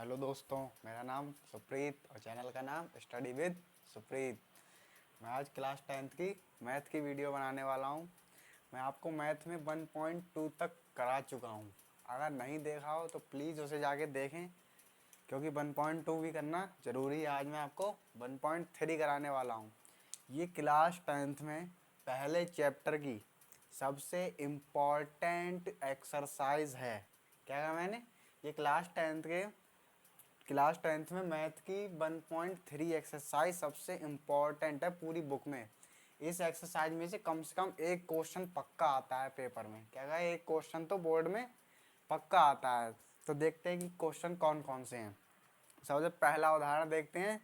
Hello दोस्तों, मेरा नाम सुप्रीत और चैनल का नाम स्टडी विद सुप्रीत। मैं आज क्लास 10th की मैथ की वीडियो बनाने वाला हूँ। मैं आपको मैथ में 1.2 तक करा चुका हूँ। अगर नहीं देखा हो तो प्लीज़ उसे जाके देखें, क्योंकि 1.2 भी करना ज़रूरी है। आज मैं आपको 1.3 कराने वाला हूँ। ये क्लास 10th में पहले चैप्टर की सबसे इम्पॉर्टेंट एक्सरसाइज है। क्या कहा मैंने? ये क्लास टेंथ में मैथ की 1.3 एक्सरसाइज सबसे इम्पॉर्टेंट है पूरी बुक में। इस एक्सरसाइज में से कम एक क्वेश्चन पक्का आता है पेपर में। क्या कहा? एक क्वेश्चन तो बोर्ड में पक्का आता है। तो देखते हैं कि क्वेश्चन कौन कौन से हैं। सबसे पहला उदाहरण देखते हैं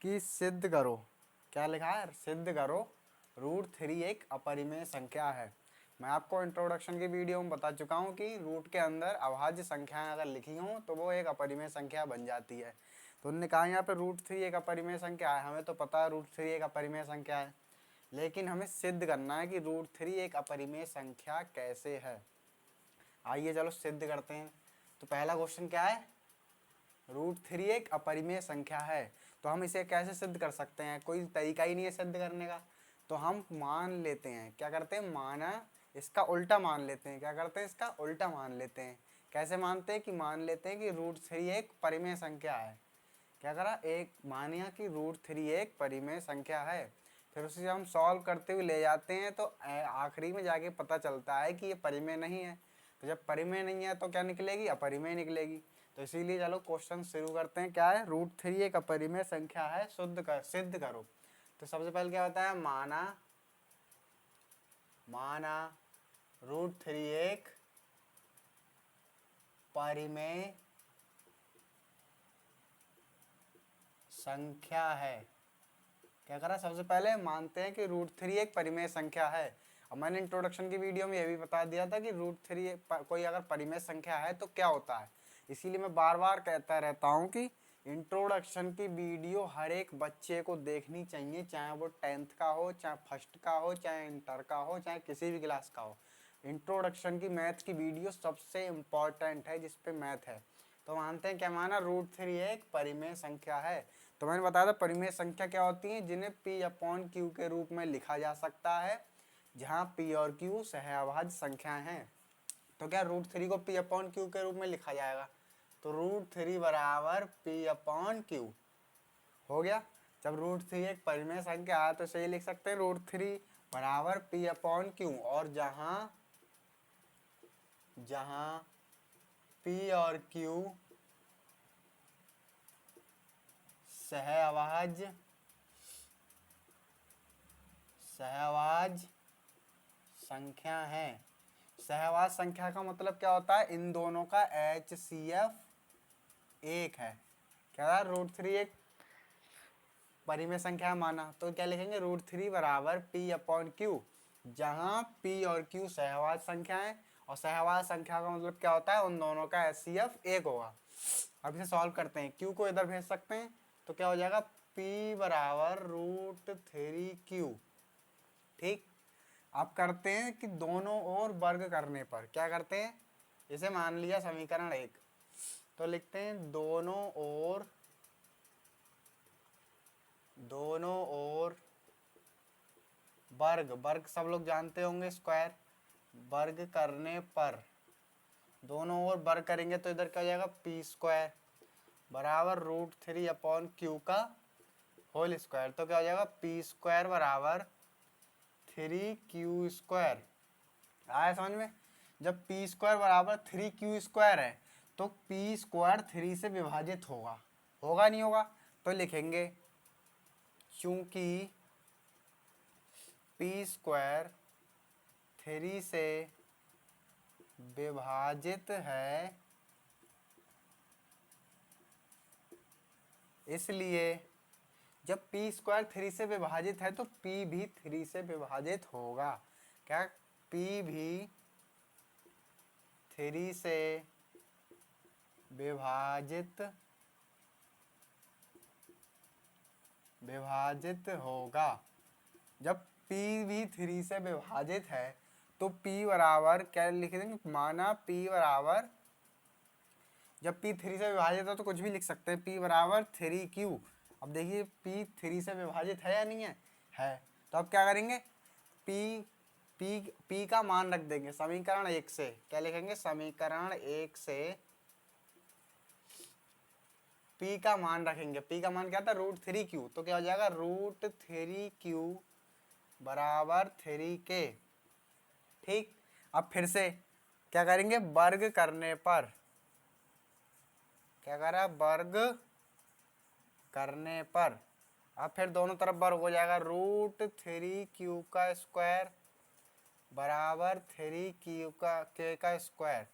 कि सिद्ध करो। क्या लिखा है? सिद्ध करो √3 एक अपरिमेय संख्या है। मैं आपको इंट्रोडक्शन की वीडियो में बता चुका हूँ कि रूट के अंदर अभाज्य संख्याएं अगर लिखी हों तो वो एक अपरिमेय संख्या बन जाती है। तो उन्होंने कहा यहाँ पे √3 एक अपरिमेय संख्या है। हमें तो पता है √3 एक अपरिमेय संख्या है, लेकिन हमें सिद्ध करना है कि √3 एक अपरिमेय संख्या कैसे है। आइए चलो सिद्ध करते हैं। तो पहला क्वेश्चन क्या है? √3 एक अपरिमेय संख्या है। तो हम इसे कैसे सिद्ध कर सकते हैं? कोई तरीका ही नहीं है सिद्ध करने का। तो हम मान लेते हैं, क्या करते हैं, माना इसका उल्टा मान लेते हैं। क्या करते हैं? इसका उल्टा मान लेते हैं। कैसे मानते हैं? कि मान लेते हैं कि √3 एक परिमेय संख्या है। क्या करा? एक मानिया कि √3 एक परिमेय संख्या है। फिर उसे जब हम सॉल्व करते हुए ले जाते हैं तो आखिरी में जाके पता चलता है कि ये परिमेय नहीं है। तो जब परिमेय नहीं है तो क्या निकलेगी? अपरिमेय निकलेगी। तो इसीलिए चलो क्वेश्चन शुरू करते हैं। क्या है? √3 एक अपरिमेय संख्या है, सिद्ध करो। तो सबसे पहले क्या होता है? माना √3 एक परिमेय संख्या है। क्या करा? सबसे पहले मानते हैं कि √3 एक परिमेय संख्या है। और मैंने इंट्रोडक्शन की वीडियो में ये भी बता दिया था कि √3 कोई अगर परिमेय संख्या है तो क्या होता है। इसीलिए मैं बार बार कहता रहता हूँ कि इंट्रोडक्शन की वीडियो हर एक बच्चे को देखनी चाहिए, चाहे वो 10th का हो, चाहे फर्स्ट का हो, चाहे इंटर का हो, चाहे किसी भी क्लास का हो। इंट्रोडक्शन की मैथ की वीडियो सबसे इम्पॉर्टेंट है जिसपे मैथ है। तो मानते हैं, क्या माना? √3 एक परिमेय संख्या है। तो मैंने बताया था परिमेय संख्या क्या होती है, जिन्हें P/Q के रूप में लिखा जा सकता है, जहाँ P और Q सहअभाज्य संख्याएं हैं। तो क्या √3 को P/Q के रूप में लिखा जाएगा? तो √3 बराबर P/Q हो गया। जब √3 एक परिमेय संख्या है तो इसे लिख सकते हैं √3 बराबर P/Q। और जहाँ P और Q सहअभाज्य संख्या है। सहअभाज्य संख्या का मतलब क्या होता है? इन दोनों का HCF 1 है। क्या है? √3 एक परिमेय संख्या माना तो क्या लिखेंगे? √3 बराबर P/Q, जहाँ P और Q सहअभाज्य संख्या है। और सहअभाज्य संख्या का मतलब क्या होता है? उन दोनों का HCF 1 होगा। अब इसे सॉल्व करते हैं। Q को इधर भेज सकते हैं तो क्या हो जाएगा? P बराबर √3Q। ठीक। अब करते हैं कि दोनों ओर वर्ग करने पर क्या करते हैं? इसे मान लिया समीकरण 1, तो लिखते हैं दोनों ओर वर्ग सब लोग जानते होंगे, स्क्वायर। वर्ग करने पर दोनों ओर वर्ग करेंगे तो इधर क्या हो जाएगा? P² बराबर √3/Q का होल स्क्वायर। तो क्या हो जाएगा? P² बराबर 3Q²। आया समझ में? जब P² बराबर 3Q² है तो P² 3 से विभाजित होगा नहीं होगा? तो लिखेंगे चूंकि P² 3 से विभाजित है, इसलिए जब P² 3 से विभाजित है तो P भी 3 से विभाजित होगा। क्या? P भी 3 से विभाजित होगा। जब P भी 3 से विभाजित है तो P बराबर क्या लिख देंगे? माना P बराबर जब p 3 से विभाजित है तो कुछ भी लिख सकते हैं, p बराबर 3q। अब देखिए p 3 से विभाजित है या नहीं है। तो अब क्या करेंगे, p का मान रख देंगे समीकरण 1 से। क्या लिखेंगे, समीकरण 1 से p का मान रखेंगे। p का मान क्या था, √3q। तो क्या हो जाएगा, √3q बराबर 3k। ठीक, अब फिर से क्या करेंगे, वर्ग करने पर क्या करा, वर्ग करने पर अब फिर दोनों तरफ वर्ग हो जाएगा। √3q का स्क्वायर बराबर 3q का k का स्क्वायर।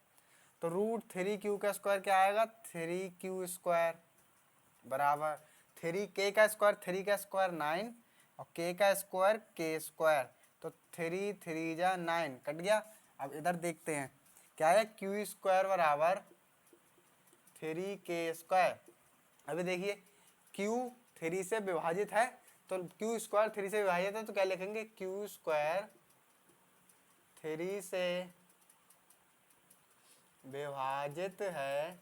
तो √3q का स्क्वायर क्या आएगा, 3q स्क्वायर बराबर 3k का स्क्वायर, 3 का स्क्वायर 9 और k का स्क्वायर k स्क्वायर। तो 3 3 जा 9 कट गया। अब इधर देखते हैं क्या है, q स्क्वायर बराबर 3k स्क्वायर। अभी देखिए q 3 से विभाजित है, तो q स्क्वायर 3 से विभाजित है, तो क्या लिखेंगे, q स्क्वायर 3 से विभाजित है।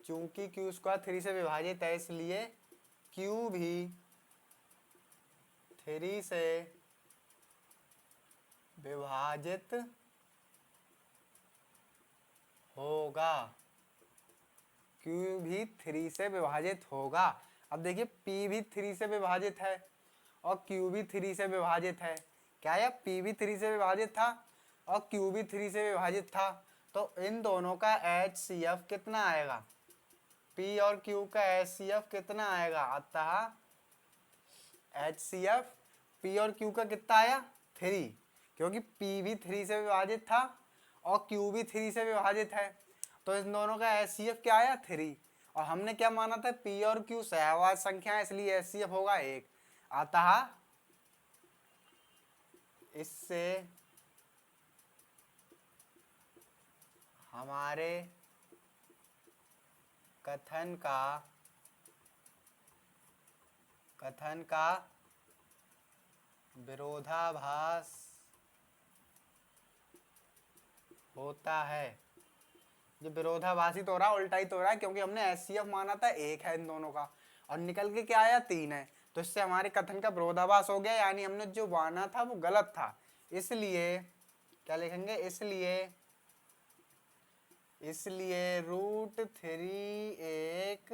चूंकि q स्क्वायर 3 से विभाजित है इसलिए q भी 3 से विभाजित होगा। q भी 3 से विभाजित होगा। अब देखिए p भी 3 से विभाजित है और q भी 3 से विभाजित है। क्या है, p भी 3 से विभाजित था और q भी 3 से विभाजित था। तो इन दोनों का HCF कितना आएगा, p और q का HCF कितना आएगा, अतः HCF p और q का कितना आया, 3, क्योंकि p भी 3 से विभाजित था और q भी 3 से विभाजित है। तो इन दोनों का HCF क्या आया, 3। और हमने क्या माना था, p और q सहवाज संख्या है इसलिए HCF होगा 1। अतः इससे हमारे कथन का विरोधाभास होता है। ये विरोधाभासी तो हो रहा, उल्टा ही तो हो रहा है, क्योंकि हमने HCF माना था 1 है इन दोनों का और निकल के क्या आया, 3 है। तो इससे हमारे कथन का विरोधाभास हो गया, यानी हमने जो माना था वो गलत था। इसलिए क्या लिखेंगे, इसलिए √3 एक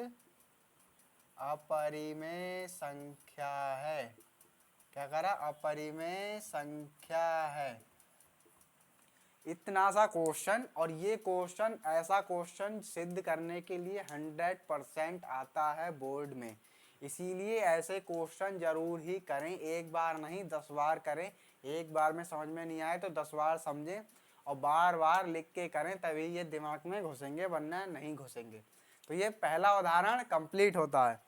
अपरिमेय संख्या है। क्या करा, अपरिमेय संख्या है। इतना सा क्वेश्चन, और ये क्वेश्चन ऐसा क्वेश्चन सिद्ध करने के लिए 100% आता है बोर्ड में। इसीलिए ऐसे क्वेश्चन जरूर ही करें, एक बार नहीं 10 बार करें। एक बार में समझ में नहीं आए तो 10 बार समझें और बार बार लिख के करें, तभी ये दिमाग में घुसेंगे, वरना नहीं घुसेंगे। तो ये पहला उदाहरण कंप्लीट होता है।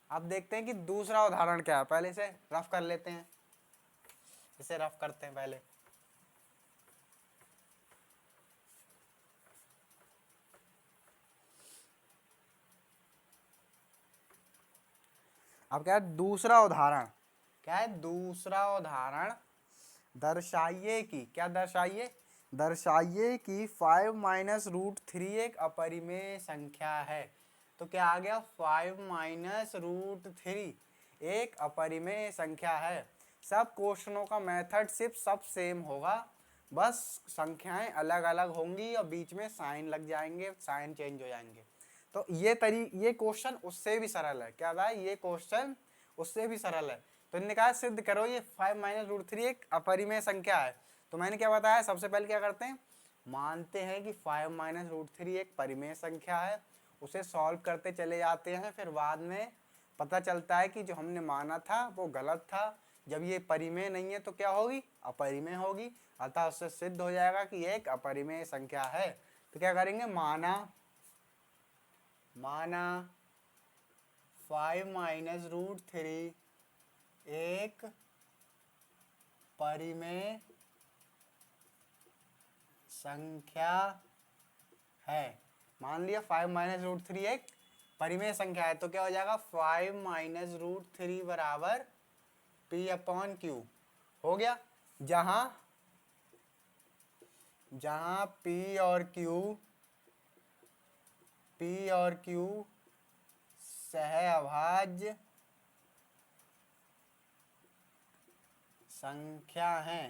अब देखते हैं कि दूसरा उदाहरण क्या है। पहले से रफ कर लेते हैं, इसे रफ करते हैं पहले। अब क्या है दूसरा उदाहरण, क्या है दूसरा उदाहरण, दर्शाइए कि, क्या दर्शाइए, दर्शाइए कि 5 माइनस √3 एक अपरिमेय संख्या है। तो क्या आ गया, 5 माइनस √3 एक अपरिमेय संख्या है। सब क्वेश्चनों का मेथड सिर्फ सब सेम होगा, बस संख्याएं अलग अलग होंगी और बीच में साइन लग जाएंगे, साइन चेंज हो जाएंगे। तो ये क्वेश्चन उससे भी सरल है। क्या भाई, ये क्वेश्चन उससे भी सरल है। तो इन्होंने कहा सिद्ध करो ये 5 माइनस √3 एक अपरिमेय संख्या है। तो मैंने क्या बताया, सबसे पहले क्या करते हैं, मानते हैं कि 5 माइनस √3 एक परिमेय संख्या है, उसे सॉल्व करते चले जाते हैं। फिर बाद में पता चलता है कि जो हमने माना था वो गलत था। जब ये परिमेय नहीं है तो क्या होगी, अपरिमेय होगी। अतः उससे सिद्ध हो जाएगा कि एक अपरिमेय संख्या है। तो क्या करेंगे, माना 5 माइनस √3 एक परिमेय संख्या है। मान लिया 5 माइनस √3 एक परिमेय संख्या है। तो क्या हो जाएगा, 5 माइनस √3 बराबर p/q हो गया। जहां जहां पी और क्यू सहअभाज्य संख्या है।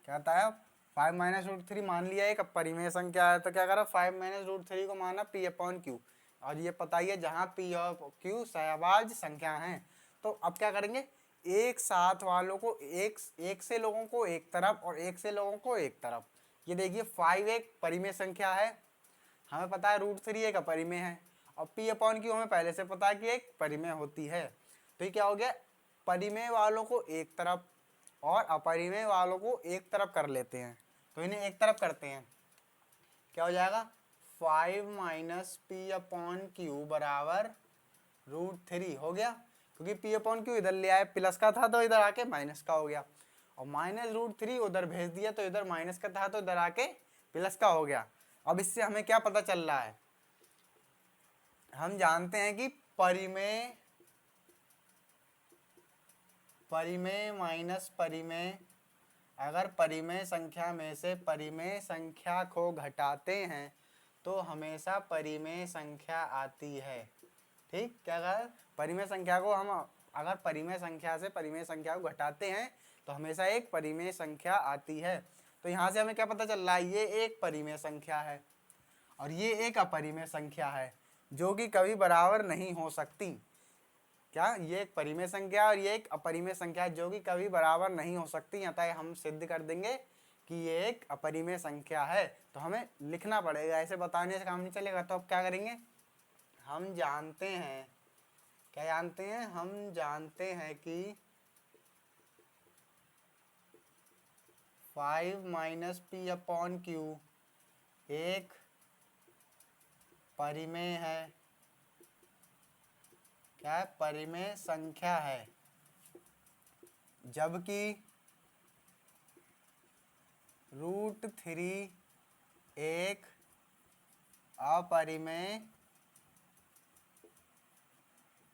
क्या बताया? 5 माइनस रूट थ्री मान लिया एक अपरिमेय संख्या है, तो क्या करा 5 माइनस रूट थ्री को माना पी अपॉन क्यू, और ये पता ही है जहां पी और क्यू सहअभाज्य संख्या है। तो अब क्या करेंगे, एक साथ वालों को एक से लोगों को एक तरफ और एक से लोगों को एक तरफ। ये देखिए 5 एक परिमेय संख्या है, हमें पता है रूट थ्री एक अपरिमेय है, और पी अपॉन क्यू हमें पहले से पता है कि एक परिमेय होती है। तो ये क्या हो गया, परिमेय वालों को एक तरफ और अपरिमेय वालों को एक तरफ कर लेते हैं। तो इन्हें एक तरफ करते हैं, क्या हो जाएगा 5 माइनस पी अपॉन क्यू बराबर रूट थ्री हो गया, क्योंकि पी अपॉन क्यू इधर ले आए प्लस का था तो इधर आके माइनस का हो गया, और माइनस रूट थ्री उधर भेज दिया तो इधर माइनस का था तो इधर आके प्लस का हो गया। अब इससे हमें क्या पता चल रहा है, हम जानते हैं कि परिमेय माइनस परिमेय, अगर परिमेय संख्या में से परिमेय संख्या को घटाते हैं तो हमेशा परिमेय संख्या आती है। ठीक, क्या कहा, परिमेय संख्या को हम अगर परिमेय संख्या से परिमेय संख्या को घटाते हैं तो हमेशा एक परिमेय संख्या आती है। तो यहाँ से हमें क्या पता चल रहा है, ये एक परिमेय संख्या है और ये एक अपरिमेय संख्या है जो कि कभी बराबर नहीं हो सकती। क्या, ये एक परिमेय संख्या और ये एक अपरिमेय संख्या जो कि कभी बराबर नहीं हो सकती, अतः हम सिद्ध कर देंगे कि ये एक अपरिमेय संख्या है। तो हमें लिखना पड़ेगा, ऐसे बताने से काम नहीं चलेगा। तो अब क्या करेंगे, हम जानते हैं, क्या जानते हैं, हम जानते हैं कि 5 माइनस पी अपॉन क्यू एक परिमेय है, क्या है, परिमेय संख्या है, जबकि रूट थ्री एक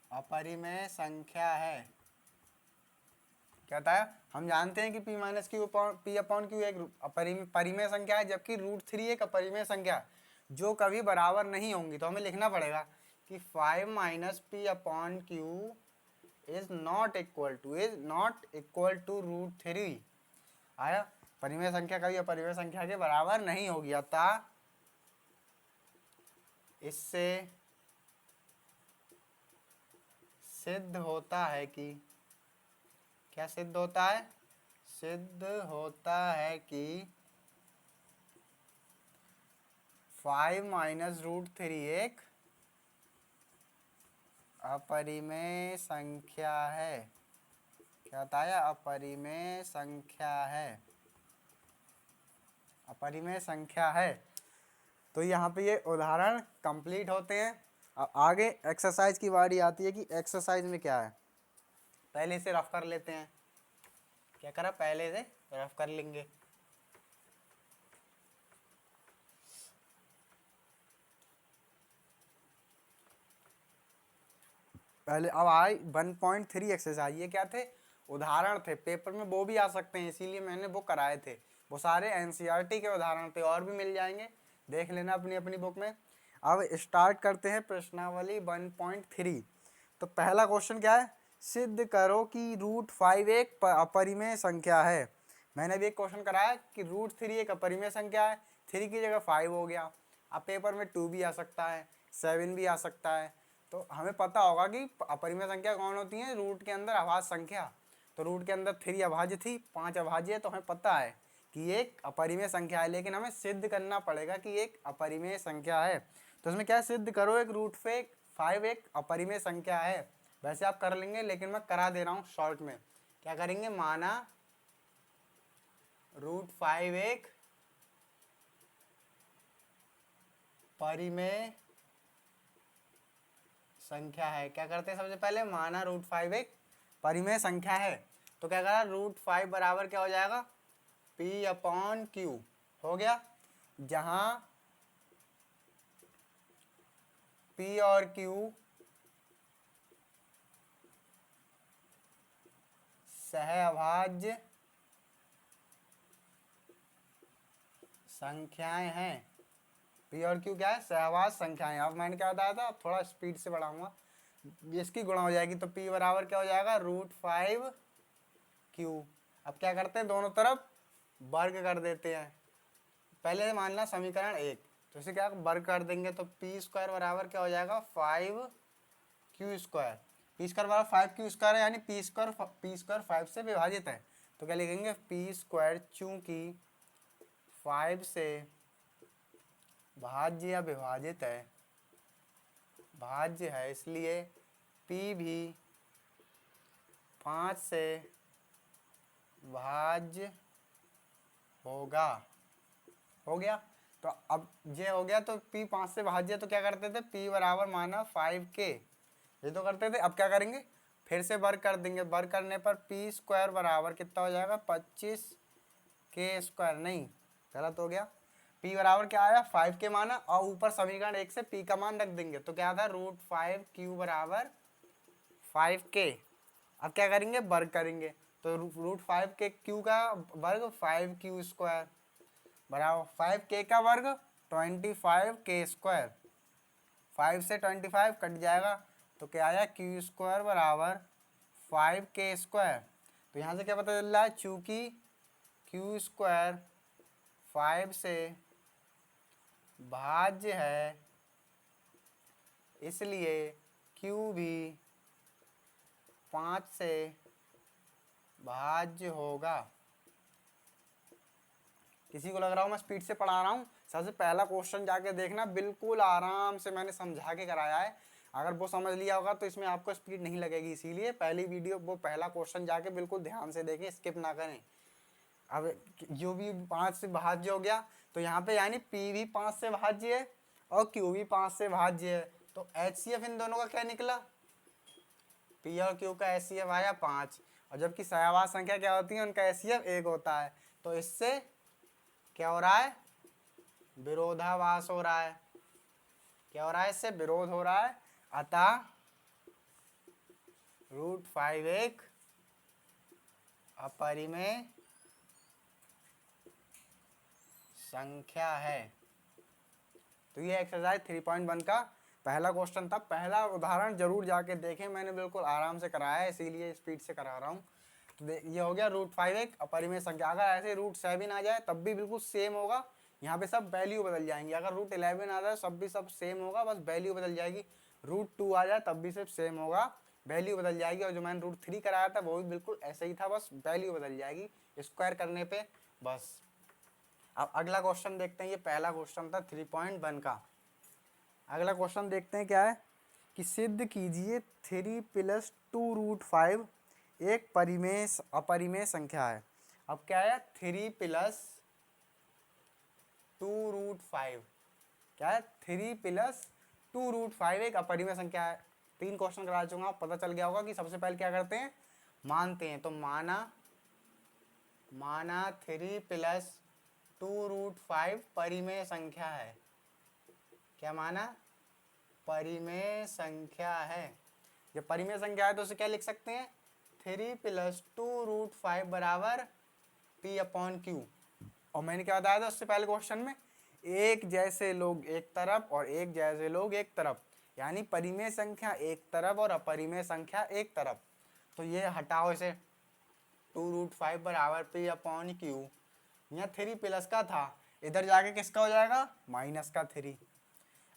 अपरिमेय संख्या है। क्या बताया, हम जानते हैं कि p minus Q P upon Q एक परिमेय संख्या है, जबकि रूट थ्री एक अपरिमेय संख्या जो कभी बराबर नहीं होंगी। तो हमें लिखना पड़ेगा कि 5 minus p upon q is not equal to root three. आया, परिमेय संख्या कभी अपरिमेय संख्या के बराबर नहीं होगी, अतः इससे सिद्ध होता है कि, क्या सिद्ध होता है, सिद्ध होता है कि 5 माइनस रूट थ्री एक अपरिमेय संख्या है। क्या बताया, अपरिमेय संख्या है, अपरिमेय संख्या है। तो यहाँ पे ये उदाहरण कंप्लीट होते हैं। अब आगे एक्सरसाइज की बारी आती है कि एक्सरसाइज में क्या है। पहले से रफ कर लेते हैं, क्या करा, पहले से रफ कर लेंगे। पहले अब आई 1.3 एक्सरसाइज। ये क्या थे, उदाहरण थे, पेपर में वो भी आ सकते हैं, इसीलिए मैंने वो कराए थे। वो सारे एनसीईआरटी के उदाहरण थे, और भी मिल जाएंगे, देख लेना अपनी अपनी बुक में। अब स्टार्ट करते हैं प्रश्नावली 1.3। तो पहला क्वेश्चन क्या है, सिद्ध करो कि रूट फाइव एक अपरिमेय संख्या है। मैंने भी एक क्वेश्चन कराया कि रूट थ्री एक अपरिमेय संख्या है, थ्री की जगह 5 हो गया। अब पेपर में 2 भी आ सकता है, 7 भी आ सकता है। तो हमें पता होगा कि अपरिमेय संख्या कौन होती है, रूट के अंदर अभाज्य संख्या। तो रूट के अंदर 3 अभाज्य थी, 5 अभाज्य है, तो हमें पता है कि एक अपरिमेय संख्या है, लेकिन हमें सिद्ध करना पड़ेगा कि एक अपरिमेय संख्या है। तो इसमें क्या सिद्ध करो, एक रूट पे 5 एक अपरिमेय संख्या है। वैसे आप कर लेंगे, लेकिन मैं करा दे रहा हूँ शॉर्ट में। क्या करेंगे, माना रूट 5 एक परिमेय संख्या है। क्या करते हैं, सबसे पहले माना रूट 5 एक परिमेय संख्या है। तो क्या करा, रूट 5 बराबर क्या हो जाएगा, p अपॉन क्यू हो गया, जहां p और q सहअभाज्य संख्याएं हैं। पी और क्यू क्या है? सहवास संख्याएं। अब मैंने क्या बताया था, अब थोड़ा स्पीड से बढ़ाऊंगा, इसकी गुणा हो जाएगी तो पी बराबर क्या हो जाएगा? √5 क्यू। अब क्या करते हैं, दोनों तरफ वर्ग कर देते हैं। पहले मानना समीकरण 1, तो इसे क्या वर्ग कर देंगे तो पी स्क्वायर बराबर क्या हो जाएगा? 5 क्यू स्क्वायर। पी स्क्वायर बराबर 5 क्यू स्क्वायर है, यानी पी स्क्वायर 5 से विभाजित है, तो क्या लिखेंगे? पी स्क्वायर चूंकि 5 से भाज्य या विभाजित है, भाज्य है, इसलिए पी भी 5 से भाज्य होगा। हो गया। तो अब ये हो गया, तो p 5 से भाज्य, तो क्या करते थे? p बराबर माना 5k, ये तो करते थे। अब क्या करेंगे? फिर से वर्ग कर देंगे। वर्ग करने पर पी स्क्वायर बराबर कितना हो जाएगा? 25k square. नहीं, गलत हो गया। p बराबर क्या आया? 5k माना, और ऊपर समीकरण 1 से p का मान रख देंगे, तो क्या था? √5q बराबर 5k। अब क्या करेंगे? वर्ग करेंगे, तो √5k क्यू का वर्ग 5q स्क्वायर बराबर 5k का वर्ग 25k स्क्वायर। 5 से 25 कट जाएगा, तो क्या आया? क्यू स्क्वायर बराबर 5k स्क्वायर। तो यहाँ से क्या पता चल रहा है? चूंकि क्यू स्क्वायर 5 से भाज्य है, इसलिए क्यू भी 5 से भाज्य होगा। किसी को लग रहा हो मैं स्पीड से पढ़ा रहा हूँ? सबसे पहला क्वेश्चन जाके देखना, बिल्कुल आराम से मैंने समझा के कराया है। अगर वो समझ लिया होगा तो इसमें आपको स्पीड नहीं लगेगी, इसीलिए पहली वीडियो वो पहला क्वेश्चन जाके बिल्कुल ध्यान से देखें, स्किप ना करें। अब जो भी 5 से भाज्य हो गया, तो यहाँ पे यानी पी भी 5 से भाज्य है और क्यू भी 5 से भाज्य है, तो HCF इन दोनों का क्या निकला? पी और क्यू का HCF आया 5, और जबकि सहवास संख्या क्या होती है? उनका HCF 1 होता है। तो इससे क्या हो रहा है? विरोधाभास हो रहा है। क्या हो रहा है? इससे विरोध हो रहा है। अतः √5 एक अपरिमेय संख्या है। तो ये एक्सरसाइज 3.1 का पहला क्वेश्चन था। पहला उदाहरण जरूर जाके देखें, मैंने बिल्कुल आराम से कराया है, इसीलिए स्पीड से करा रहा हूँ। तो ये हो गया √5 एक अपरिमेय संख्या। अगर ऐसे √7 आ जाए तब भी बिल्कुल सेम होगा, यहाँ पे सब वैल्यू बदल जाएंगी। अगर √11 आ जाए सब भी सब सेम होगा, बस वैल्यू बदल जाएगी। √2 आ जाए तब भी सिर्फ सेम होगा, वैल्यू बदल जाएगी। और जो मैंने √3 कराया था वो भी बिल्कुल ऐसे ही था, बस वैल्यू बदल जाएगी स्क्वायर करने पे, बस। अब अगला क्वेश्चन देखते हैं। ये पहला क्वेश्चन था 3.1 का। अगला क्वेश्चन देखते हैं क्या है कि सिद्ध कीजिए 3 + 2√5 एक अपरिमेय संख्या है। अब क्या है? 3 + 2√5 क्या है? 3 + 2√5 एक अपरिमेय संख्या है। 3 क्वेश्चन करा चुका हूँ, पता चल गया होगा कि सबसे पहले क्या करते हैं? मानते हैं। तो माना 3 + 2√5 परिमेय संख्या है। क्या माना? परिमेय संख्या है। जब परिमेय संख्या है तो उसे क्या लिख सकते हैं? 3 + 2√5 बराबर p/q। और मैंने क्या बताया था उससे पहले क्वेश्चन में? एक जैसे लोग एक तरफ और एक जैसे लोग एक तरफ, यानी परिमेय संख्या एक तरफ और अपरिमेय संख्या एक तरफ। तो ये हटाओ इसे, 2√5 बराबर p/q। यहाँ 3 प्लस का था, इधर जाके किसका हो जाएगा? माइनस का 3।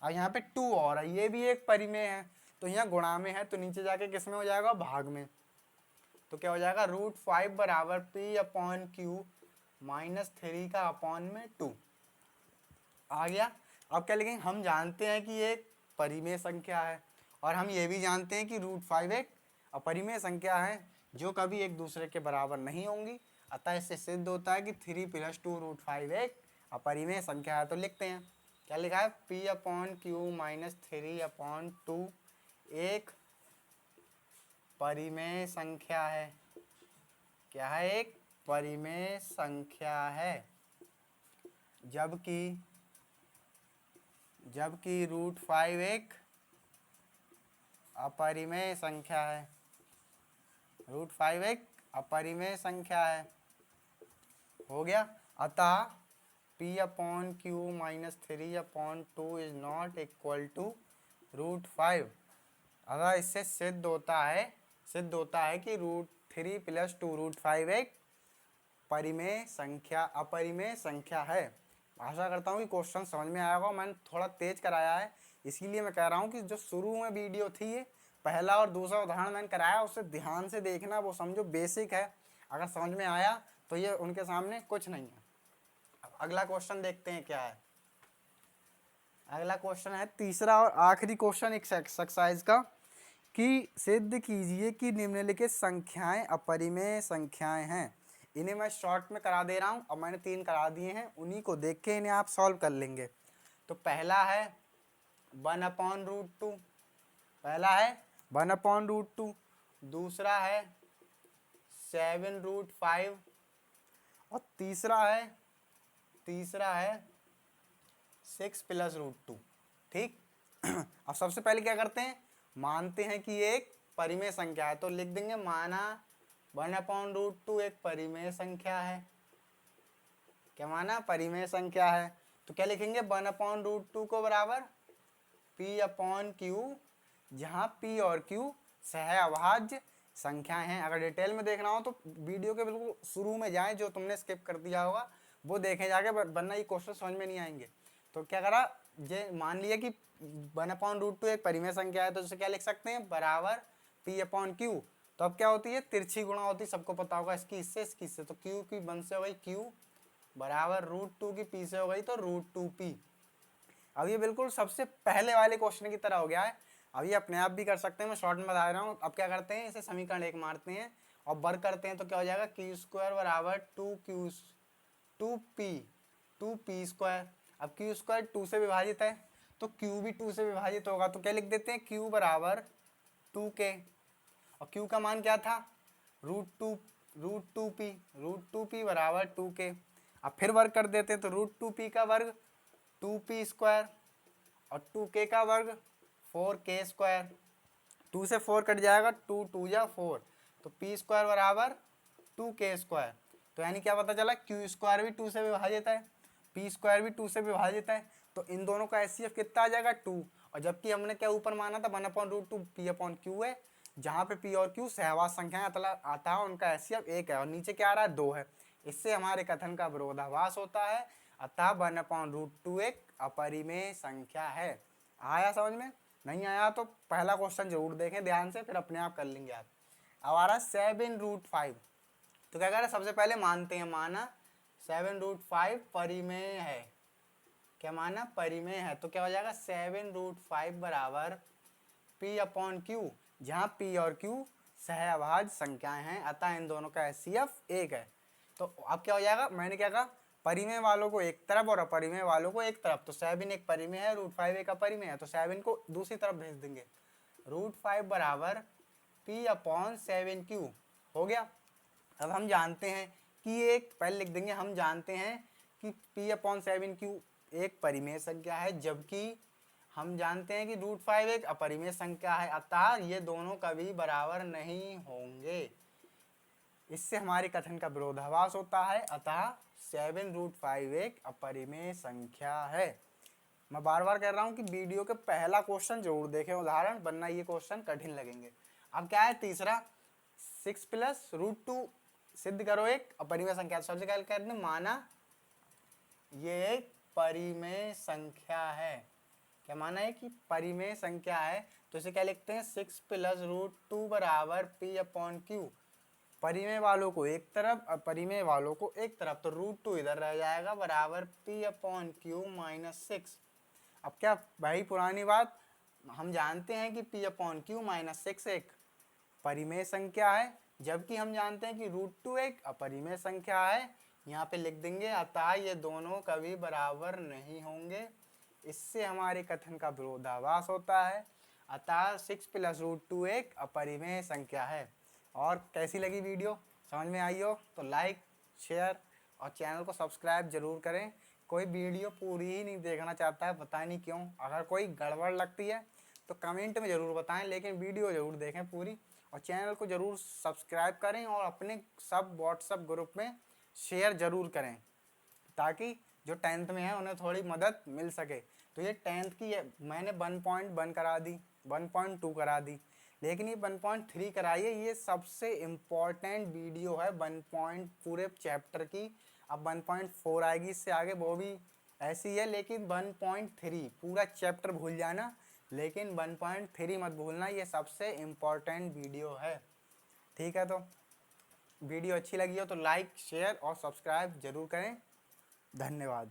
अब यहाँ पे 2 और है, ये भी एक परिमेय है, तो यहाँ गुणा में है, तो नीचे जाके किस में हो जाएगा? भाग में। तो क्या हो जाएगा? √5 बराबर p/q -3 का अपॉन में 2 आ गया। अब क्या लिखेंगे? हम जानते हैं कि ये एक परिमेय संख्या है, और हम ये भी जानते हैं कि √5 एक अपरिमेय संख्या है जो कभी एक दूसरे के बराबर नहीं होंगी। अतः इससे सिद्ध होता है कि 3 + 2√5 एक अपरिमेय संख्या है। तो लिखते हैं, क्या लिखा है? p/q -3/2 एक परिमेय संख्या है। क्या है? एक परिमेय संख्या है। जबकि √5 एक अपरिमेय संख्या है। √5 एक अपरिमेय संख्या है। हो गया। अतः p upon q minus 3/2 is not equal to √5। अगर इससे सिद्ध होता है कि √3 + 2 √5 एक अपरिमेय संख्या है। आशा करता हूँ कि क्वेश्चन समझ में आया होगा। मैंने थोड़ा तेज कराया है, इसीलिए मैं कह रहा हूँ कि जो शुरू में वीडियो थी, ये पहला और दूसरा उदाहरण मैंने कराया, उसे ध्यान से देखना, वो समझो बेसिक है। अगर समझ में आया तो ये उनके सामने कुछ नहीं है। अब अगला क्वेश्चन देखते हैं क्या है। अगला क्वेश्चन है तीसरा और आखिरी क्वेश्चन एक एक्सरसाइज का, कि सिद्ध कीजिए कि निम्नलिखित संख्याएं अपरिमेय संख्याएं हैं। इन्हें मैं शॉर्ट में करा दे रहा हूँ, अब मैंने 3 करा दिए हैं, उन्हीं को देख के इन्हें आप सॉल्व कर लेंगे। तो पहला है 1/√2, पहला है 1/√2, दूसरा है 7√5 और तीसरा है 6 + √2। ठीक। अब सबसे पहले क्या करते हैं, मानते हैं कि ये एक परिमेय संख्या है, तो लिख देंगे माना 1/√2 एक परिमेय संख्या है। क्या माना? परिमेय संख्या है। तो क्या लिखेंगे, 1/√2 को बराबर p/q, जहां p और q सहअभाज्य संख्याएं हैं। अगर डिटेल में देखना हो तो वीडियो के बिल्कुल शुरू में जाएं, जो तुमने स्किप कर दिया होगा वो देखें जाके, वरना ये क्वेश्चन समझ में नहीं आएंगे। तो क्या करा, ये मान लिया कि 1/√2 एक परिमेय संख्या है, तो इसे क्या लिख सकते हैं, बराबर p/q। तो अब क्या होती है, तिरछी गुणा होती है, सबको पता होगा, इसकी इससे। तो q की 1 से हो गई q, बराबर √2 की p से हो गई तो √2p। अब ये बिल्कुल सबसे पहले वाले क्वेश्चन की तरह हो गया है। अब ये अपने आप भी कर सकते हैं, मैं शॉर्ट में बता रहा हूँ। अब क्या करते हैं, इसे समीकरण 1 मारते हैं और वर्ग करते हैं, तो क्या हो जाएगा, q² बराबर 2p²। अब q² 2 से विभाजित है, तो q भी 2 से विभाजित होगा, तो क्या लिख देते हैं, q बराबर 2k। और q का मान क्या था, √2p बराबर 2k। अब फिर वर्ग कर देते हैं, तो √2p का वर्ग 2p² और 2k का वर्ग 4k²। 2 से 4 कट जाएगा, 2 2 जा 4, तो p² बराबर 2k²। तो यानी क्या पता चला, q² भी 2 से विभाजित है, p² भी 2 से विभाजित है, तो इन दोनों का HCF कितना आ जाएगा, 2। और जबकि हमने क्या ऊपर माना था, 1/√2 p/q है, जहाँ पे p और q सहवास संख्याएं आता है, उनका HCF 1 है, और नीचे क्या आ रहा है, 2 है। इससे हमारे कथन का विरोधाभास होता है, अतः 1/√2 एक अपरिमेय संख्या है। आया समझ में? नहीं आया तो पहला क्वेश्चन जरूर देखें ध्यान से, फिर अपने आप कर लेंगे आप। अब आ रहा 7√5। तो क्या कर रहे हैं, सबसे पहले मानते हैं, माना 7√5 परिमेय है। क्या माना, परिमेय है। तो क्या हो जाएगा, 7√5 बराबर p/q, जहां p और q सहअभाज्य संख्याएं हैं, अतः इन दोनों का HCF 1 है। तो अब क्या हो जाएगा, मैंने क्या कहा, परिमेय वालों को एक तरफ और अपरिमेय वालों को एक तरफ। तो 7 एक परिमेय है, √5 एक अपरिमेय है, तो 7 को दूसरी तरफ भेज देंगे। √5 बराबर p/7q हो गया। अब हम जानते हैं कि एक, पहले लिख देंगे, हम जानते हैं कि p/7q एक परिमेय संख्या है, जबकि हम जानते हैं कि √5 एक अपरिमेय संख्या है, अतः ये दोनों कभी बराबर नहीं होंगे। इससे हमारे कथन का विरोधाभास होता है, अतः 7√5 एक अपरिमेय संख्या है। मैं बार बार कह रहा हूं कि वीडियो के पहला क्वेश्चन जरूर देखें उदाहरण, वरना ये क्वेश्चन कठिन लगेंगे। अब क्या है तीसरा, 6 + √2 सिद्ध करो एक अपरिमेय संख्या। सबसे पहले कहते हैं, माना ये एक परिमेय संख्या है। क्या माना है कि परिमेय संख्या है, तो इसे क्या लिखते हैं, 6 + √2 बराबर p/q। परिमेय वालों को एक तरफ, अपरिमेय वालों को एक तरफ, तो √2 इधर रह जाएगा, बराबर p/q - 6। अब क्या भाई, पुरानी बात, हम जानते हैं कि p/q - 6 एक परिमेय संख्या है, जबकि हम जानते हैं कि √2 एक अपरिमेय संख्या है। यहाँ पे लिख देंगे, अतः ये दोनों कभी बराबर नहीं होंगे। इससे हमारे कथन का विरोधाभास होता है, अतः 6 + √2 एक अपरिमेय संख्या है। और कैसी लगी वीडियो, समझ में आई हो तो लाइक, शेयर और चैनल को सब्सक्राइब जरूर करें। कोई वीडियो पूरी ही नहीं देखना चाहता है, पता नहीं क्यों। अगर कोई गड़बड़ लगती है तो कमेंट में ज़रूर बताएं, लेकिन वीडियो ज़रूर देखें पूरी, और चैनल को ज़रूर सब्सक्राइब करें और अपने सब व्हाट्सएप ग्रुप में शेयर ज़रूर करें, ताकि जो 10th में है उन्हें थोड़ी मदद मिल सके। तो ये 10th की मैंने 1.1 करा दी, 1.2 करा दी, लेकिन ये 1.3 कराइए। ये सबसे इम्पोर्टेंट वीडियो है 1 पॉइंट पूरे चैप्टर की। अब 1.4 आएगी, इससे आगे वो भी ऐसी है, लेकिन 1.3 पूरा चैप्टर भूल जाना, लेकिन 1.3 मत भूलना। ये सबसे इम्पोर्टेंट वीडियो है, ठीक है। तो वीडियो अच्छी लगी हो तो लाइक, शेयर और सब्सक्राइब जरूर करें। धन्यवाद।